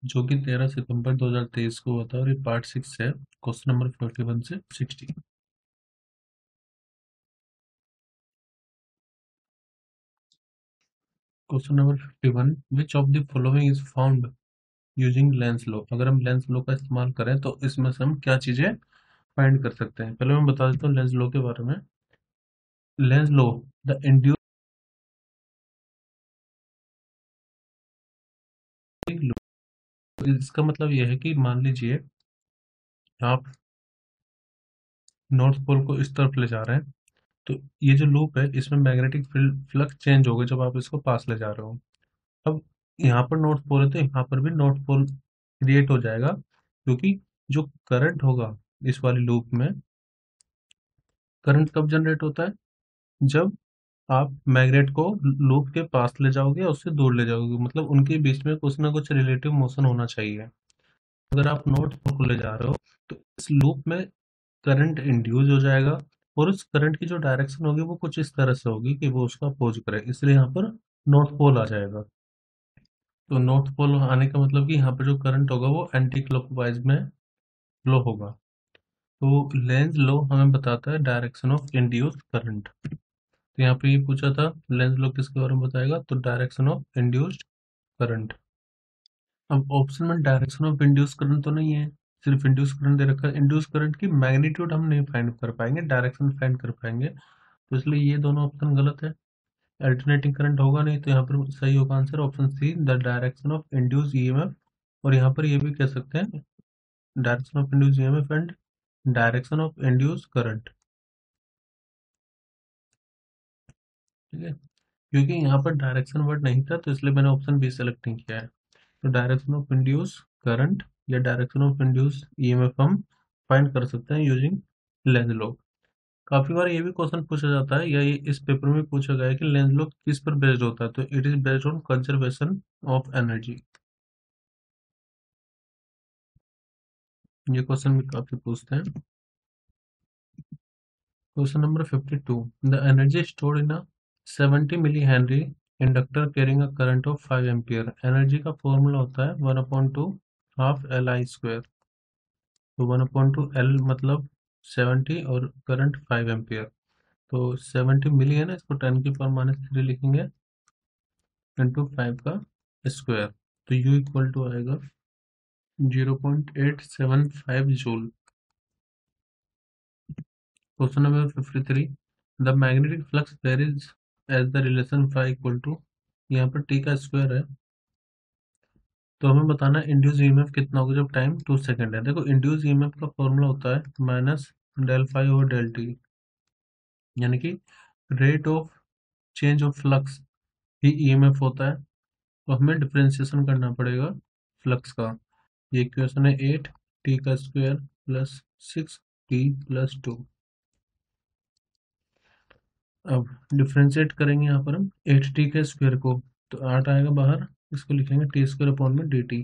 जो कि 13 सितंबर 2023 को हुआ था, और ये पार्ट 6 है, क्वेश्चन नंबर 51 से 60। Question number 51, which of the following is found using Lenz law. अगर हम लेंस लॉ का इस्तेमाल करें तो इसमें से हम क्या चीजें फाइंड कर सकते हैं। पहले मैं बता देता हूँ लेंस लॉ के बारे में। Lenz law, the induce law, इसका मतलब यह है कि मान लीजिए आप नॉर्थ पोल को इस तरफ ले जा रहे हैं, तो ये जो लूप है इसमें मैग्नेटिक फील्ड फ्लक्स चेंज होगा जब आप इसको पास ले जा रहे हो। अब यहाँ पर नॉर्थ पोल है तो यहाँ पर भी नॉर्थ पोल क्रिएट हो जाएगा, क्योंकि जो करंट होगा इस वाली लूप में, करंट कब जनरेट होता है, जब आप मैग्नेट को लूप के पास ले जाओगे और उससे दूर ले जाओगे, मतलब उनके बीच में कुछ ना कुछ रिलेटिव मोशन होना चाहिए। अगर आप नॉर्थ पोल को ले जा रहे हो तो इस लूप में करंट इंड्यूस हो जाएगा, और उस करंट की जो डायरेक्शन होगी वो कुछ इस तरह से होगी कि वो उसका अपोज करे, इसलिए यहाँ पर नॉर्थ पोल आ जाएगा। तो नॉर्थ पोल आने का मतलब कि यहाँ पर जो करंट होगा वो एंटी क्लॉकवाइज में फ्लो होगा। तो लेंज लॉ हमें बताता है डायरेक्शन ऑफ इंड्यूस्ड करंट। तो यहाँ पे ये पूछा था लेंज लॉ किसके बारे में बताएगा, तो डायरेक्शन ऑफ इंड्यूस्ड करंट। अब ऑप्शन में डायरेक्शन ऑफ इंड्यूस करंट तो नहीं है, सिर्फ इंड्यूस करंट दे रखा है। इंड्यूस करंट की मैग्नीट्यूड हम नहीं फाइंड कर पाएंगे, डायरेक्शन फाइंड कर पाएंगे, तो इसलिए ये दोनों ऑप्शन गलत है। अल्टरनेटिंग करंट होगा नहीं, तो यहाँ पर सही होगा answer option C, the direction of induce EMF. और यहाँ पर ये भी कह सकते हैं direction of induce EMF and direction of induce current. ठीक है, क्योंकि यहाँ पर डायरेक्शन वर्ड नहीं था तो इसलिए मैंने ऑप्शन बी सेलेक्ट नहीं किया है। तो डायरेक्शन ऑफ इंड्यूस करंट या डायरेक्शन ऑफ इंड्यूस ईएमएफ हम फाइंड कर सकते हैं यूजिंग लेंज लॉ। काफी बार ये भी क्वेश्चन पूछा जाता है, या ये इस पेपर में पूछा गया है कि लेंज लॉ किस पर बेस्ड होता है, तो it is based on conservation of energy. ये क्वेश्चन भी काफी पूछते हैं। Question number 52, the energy stored in a 70 milli henry inductor carrying a current of 5 ampere. Energy का फॉर्मूला होता है 1/2 हाफ एल आई स्क्वायर। तो 1/2 एल मतलब 70 और करंट 5 एम्पियर। तो 70 मिली है ना, इसको 10 की पावर -3 लिखेंगे इंटू 5 का स्क्वायर, तो यू इक्वल टू आएगा 0.875 joule. Question number 53, the magnetic flux varies as the relation phi equal to, यहाँ पर टी का स्क्वायर है, तो हमें बताना है इंड्यूस ईएमएफ कितना होगा जब टाइम 2 सेकंड है। देखो इंड्यूस ईएमएफ का फॉर्मूला होता है minus del phi over del t, यानी कि rate of change of flux ही ईएमएफ होता है। तो हमें डिफरेंशिएशन करना पड़ेगा फ्लक्स का। ये इक्वेशन है 8 टी का स्क्वायर प्लस 6 टी प्लस 2। अब डिफरेंशिएट करेंगे यहाँ पर हम 8t के स्क्वायर को, तो 8 आएगा बाहर, इसको लिखेंगे टी स्क्वायर अपॉन में डी टी।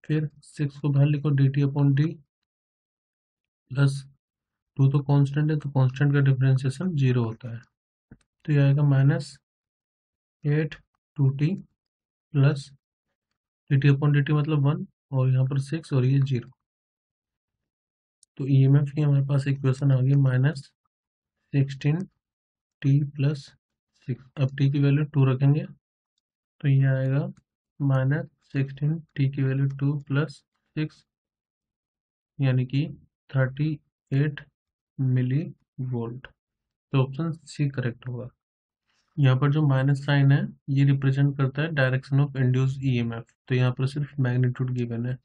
फिर 6 को बाहर लिखो D T upon D, plus 2 तो कांस्टेंट है तो कांस्टेंट का डिफरेंशिएशन 0 होता है, तो ये आएगा -8 2t plus D T upon D T मतलब 1, और यहाँ पर 6 और ये 0। तो ईएमएफ की हमारे पास इक्वेशन आ गई -16t प्लस 6। अब टी की वैल्यू 2 रखेंगे तो ये आएगा -16 टी की वैल्यू 2 प्लस 6, यानी कि 38 मिली वोल्ट। तो ऑप्शन सी करेक्ट होगा। यहाँ पर जो माइनस साइन है ये रिप्रेजेंट करता है डायरेक्शन ऑफ इंड्यूस ईएमएफ, तो यहाँ पर सिर्फ मैग्नीट्यूड गिवन है।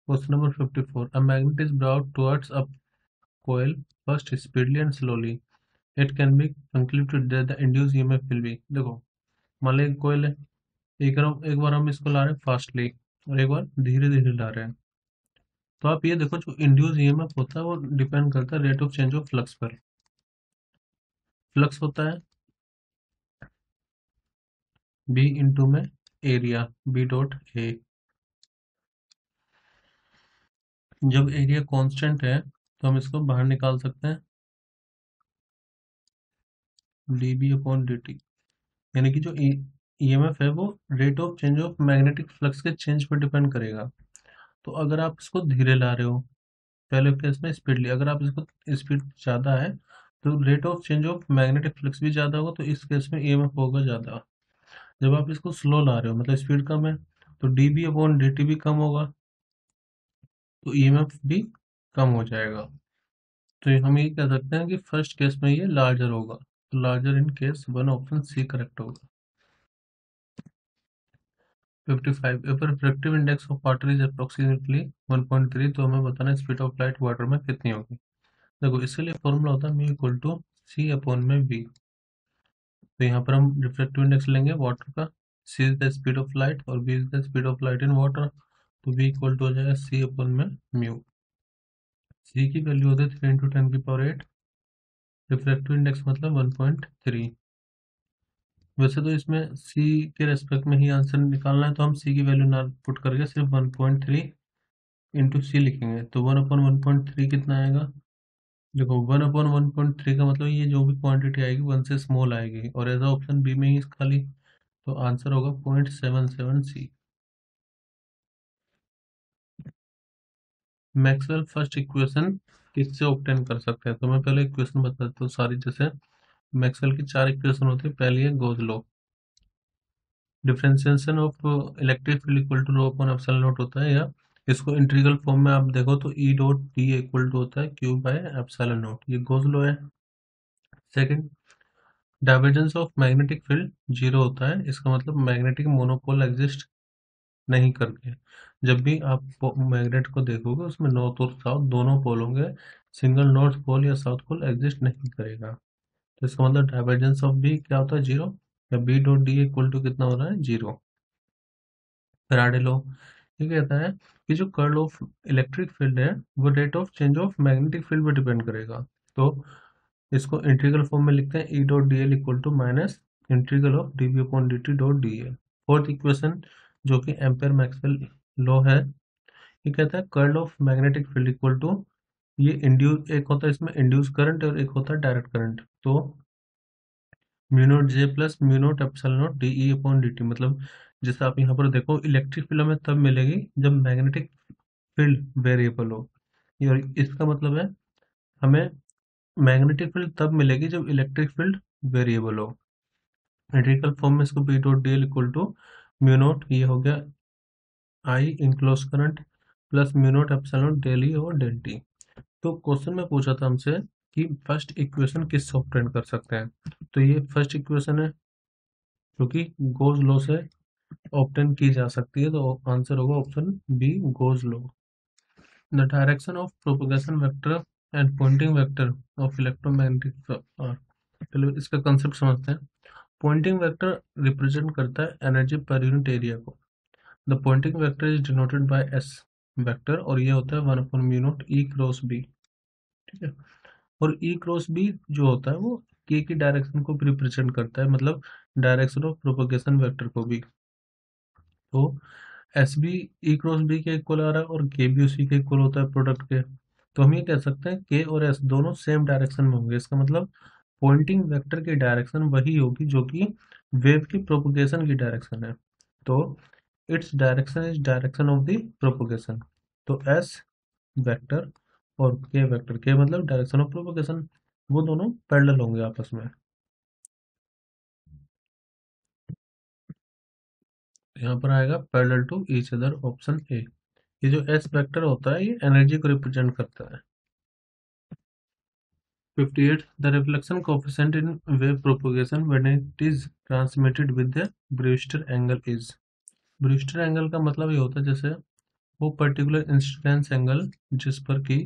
Question number 54, a magnet is brought towards a coil first speedily and slowly, it can be concluded that the induced EMF will be। देखो मान लो एक कोयल है, एक बार हम इसको ला रहे हैं फास्टली और एक बार धीरे धीरे ला रहे हैं, तो आप ये देखो जो इंड्यूस ईएमएफ होता है वो डिपेंड करता है rate of change of flux पर। फ्लक्स होता है बी इंटू में एरिया बी डॉट ए। जब एरिया कांस्टेंट है तो हम इसको बाहर निकाल सकते हैं d B upon D t, यानी कि जो ईएमएफ है वो rate of change of magnetic flux के चेंज पर डिपेंड करेगा। तो अगर आप इसको धीरे ला रहे हो, पहले केस में स्पीड ली, अगर आप इसको स्पीड ज़्यादा है तो rate of change of magnetic flux भी ज़्यादा होगा, तो इस केस में ईएमएफ होगा ज़्यादा। जब आप इसको स्लो ला रहे हो मतलब स्पीड कम है, तो डीबी अपॉन dt भी कम होगा, तो ईएमएफ भी कम हो जाएगा। तो हम ये कह सकते हैं कि फर्स्ट केस में ये लार्जर होगा, तो larger in case one, option C correct होगा। 55 if refractive index of water is approximately 1.3, तो हमें बताना है स्पीड ऑफ लाइट वाटर में कितनी होगी। देखो इसके लिए फॉर्मूला होता है mu equal to C upon में वी। तो यहाँ पर हम रिफ्रेक्टिव इंडेक्स लेंगे वाटर का, c is the speed of light और v is the speed of light in water, तो वी इक्वल टू हो जाएगा सी अपॉन में म्यू। सी की वैल्यू होती है 3 × 10⁸, रिफ्रैक्टिव इंडेक्स मतलब 1.3। वैसे तो इसमें सी के रेस्पेक्ट में ही आंसर निकालना है, तो हम सी की वैल्यू ना पुट करके सिर्फ 1.3 इंटू सी लिखेंगे, तो 1/1.3 कितना आएगा। देखो 1/1.3 का मतलब ये जो भी क्वांटिटी आएगी 1 से स्मॉल आएगी, और ऐसा ऑप्शन बी में ही खाली, तो आंसर होगा 0.77 सी। मैक्सवेल फर्स्ट इक्वेशन किससे ऑब्टेन कर सकते हैं, तो मैं पहले इक्वेशन बता देता हूँ सारी। जैसे मैक्सवेल की 4 इक्वेशन होती है। पहली है Gauss law, differentiation of electric field equal to rho upon epsilon naught होता है, या इसको इंटीग्रल फॉर्म में आप देखो तो E dot D equal to होता है क्यू बाय एप्सिलॉन नॉट, ये गोज लॉ है। Second, divergence of magnetic field zero होता है, इसका मतलब मैग्नेटिक मोनोपोल एग्जिस्ट नहीं करते। जब भी आप मैग्नेट को देखोगे उसमें नॉर्थ और साउथ दोनों पोल होंगे, सिंगल नॉर्थ पोल या साउथ पोल एग्जिस्ट नहीं करेगा। तो इसका मतलब डाइवर्जेंस ऑफ बी क्या होता है, जीरो, या B dot D equal to कितना हो रहा है, जीरो। फैराडे लॉ ये कहता है कि जो कर्ल ऑफ इलेक्ट्रिक फील्ड है वो rate of change of magnetic field पर डिपेंड करेगा। तो इसको इंटीग्रल फॉर्म में लिखते हैं E dot D L equal to minus integral of D B upon D T dot D L. Fourth equation जो कि एम्पेयर मैक्सवेल लॉ है, ये कहता है curl of magnetic field equal to, ये इंड्यूस, एक होता है इसमें इंड्यूस करंट और एक होता है डायरेक्ट करंट, तो mu naught J plus mu naught epsilon not D E upon D T. मतलब जैसे आप यहाँ पर देखो इलेक्ट्रिक फील्ड हमें तब मिलेगी जब मैग्नेटिक फील्ड वेरिएबल हो, और इसका मतलब है हमें मैग्नेटिक फील्ड तब मिलेगी जब इलेक्ट्रिक फील्ड वेरिएबल हो। एलिप्टिकल फॉर्म में इसको B dot D L equal to mu naught, ये हो गया I enclose current, plus mu naught epsilon del E और डेल टी। तो क्वेश्चन में पूछा था हमसे कि फर्स्ट इक्वेशन किससे ऑब्टेन कर सकते हैं, तो ये फर्स्ट इक्वेशन है जो कि गोज लॉ से ऑब्टेन की जा सकती है, तो आंसर होगा option B Gauss law. The direction of propagation vector and Poynting vector of electromagnetic are. चलो इसका कंसेप्ट समझते हैं। पॉइंटिंग वेक्टर रिप्रेजेंट करता है एनर्जी पर यूनिट एरिया को। The Poynting vector is denoted by S vector, और ये होता है 1/μ0 ई क्रॉस बी। ठीक है, और ई क्रॉस बी जो होता है वो के की डायरेक्शन को रिप्रेजेंट करता है, मतलब डायरेक्शन ऑफ प्रोपगेशन वेक्टर को भी। तो S B E cross B के इक्वल आ रहा है और के बी उसी के इक्वल होता है प्रोडक्ट के, तो हम ये कह सकते हैं के और एस दोनों सेम डायरेक्शन में होंगे। इसका मतलब पॉइंटिंग वेक्टर की डायरेक्शन वही होगी जो कि वेव की प्रोपगेशन की डायरेक्शन है, तो its direction is direction of the propagation. तो एस वेक्टर और के वेक्टर, के मतलब डायरेक्शन ऑफ प्रोपगेशन, वो दोनों पैरेलल होंगे आपस में। यहाँ पर आएगा parallel to each other, option A. ये जो एस वेक्टर होता है ये एनर्जी को रिप्रेजेंट करता है। 58 the reflection coefficient in wave propagation when it is transmitted with the Brewster angle is. Brewster angle का मतलब ये होता है जैसे वो पर्टिकुलर इंसिडेंस एंगल जिस पर की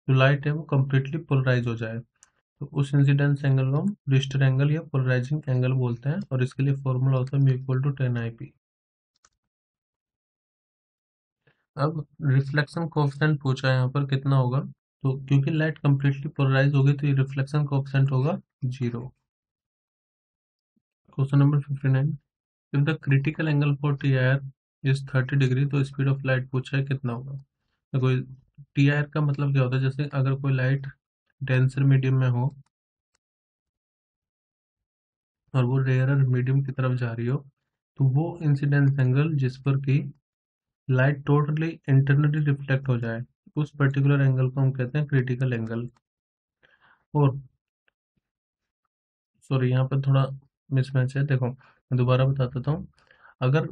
जो लाइट है वो कम्प्लीटली पोलराइज हो जाए, तो उस इंसिडेंस एंगल को हम ब्रूस्टर एंगल या पोलराइजिंग एंगल बोलते हैं, और इसके लिए फॉर्मूला होता है म्यू इक्वल टू 10 IP। अब रिफ्लेक्शन कोएफिशिएंट पूछा है यहाँ पर कितना होगा, तो क्योंकि लाइट कम्प्लीटली पोलराइज होगी तो ये रिफ्लेक्शन कोएफिशिएंट होगा 0। Question number 59, if the critical angle for T R is 30 degree, तो स्पीड ऑफ लाइट पूछा है कितना होगा। देखो टी आर का मतलब क्या होता है, जैसे अगर कोई लाइट डेंसर मीडियम में हो और वो रेयरर मीडियम की तरफ जा रही हो, तो वो इंसिडेंस एंगल जिस पर कि लाइट टोटली इंटरनली रिफ्लेक्ट हो जाए, उस पर्टिकुलर एंगल को हम कहते हैं क्रिटिकल एंगल। और सॉरी, यहाँ पर थोड़ा मिसमैच है, देखो मैं दोबारा बता देता हूँ। अगर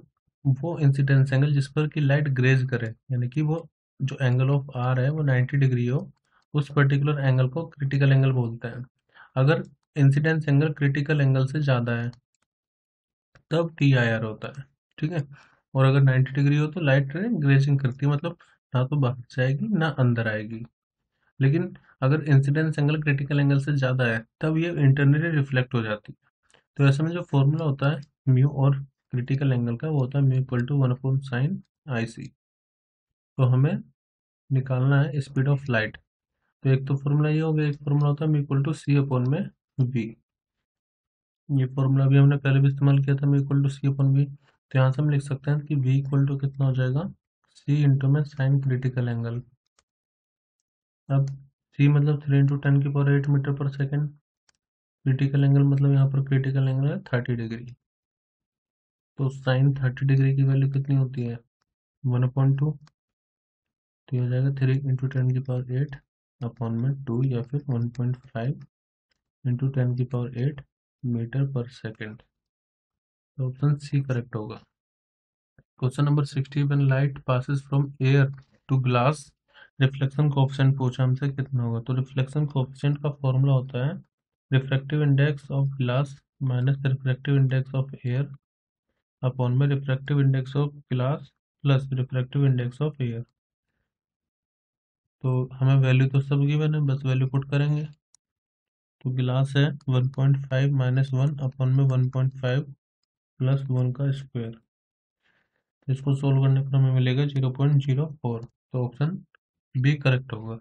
वो इंसिडेंस एंगल जिस पर कि लाइट ग्रेज करे, यानी कि वो जो एंगल ऑफ आर है वो 90 डिग्री हो, उस पर्टिकुलर एंगल को क्रिटिकल एंगल बोलते हैं। अगर इंसिडेंस एंगल क्रिटिकल एंगल से ज़्यादा है तब टी आई आर होता है, ठीक है। और अगर 90 डिग्री हो तो लाइट ग्रेजिंग करती है, मतलब ना तो बाहर जाएगी ना अंदर आएगी। लेकिन अगर इंसिडेंस एंगल क्रिटिकल एंगल से ज़्यादा है तब ये इंटरनली रिफ्लेक्ट हो जाती है। तो ऐसे में जो फॉर्मूला होता है म्यू और क्रिटिकल एंगल का, वो होता है म्यू इक्वल टू 1/sin आई सी। तो हमें निकालना है स्पीड ऑफ लाइट। तो एक तो फॉर्मूला ये हो गया, एक फॉर्मूला होता है mu equal to C upon में वी। ये फॉर्मूला भी हमने पहले भी इस्तेमाल किया था, mu equal to C upon V. तो यहाँ से हम लिख सकते हैं कि वी इक्वल टू कितना हो जाएगा, सी इंटू में साइन क्रिटिकल एंगल। अब सी मतलब 3 × 10⁸ क्रिटिकल एंगल मतलब यहाँ पर क्रिटिकल एंगल है 30 डिग्री। तो साइन 30 डिग्री की वैल्यू कितनी होती है, 1/2। तो ये हो जाएगा 3 × 10⁸ अपॉन में 2, या फिर 1.5 × 10⁸ मीटर पर सेकेंड। तो ऑप्शन सी करेक्ट होगा। Question number 60, when light passes from air to glass, reflection coefficient पूछा हमसे कितना होगा। तो रिफ्लेक्शन कोएफिशिएंट का फॉर्मूला होता है refractive index of glass minus refractive index of air upon में refractive index of glass plus refractive index of air. तो हमें वैल्यू तो सब गिवन है, बस वैल्यू पुट करेंगे। तो गिलास है 1.5 माइनस 1 अपॉन में 1.5 प्लस 1 का स्क्वायर। इसको सोल्व करने पर हमें मिलेगा 0.04। तो ऑप्शन बी करेक्ट होगा।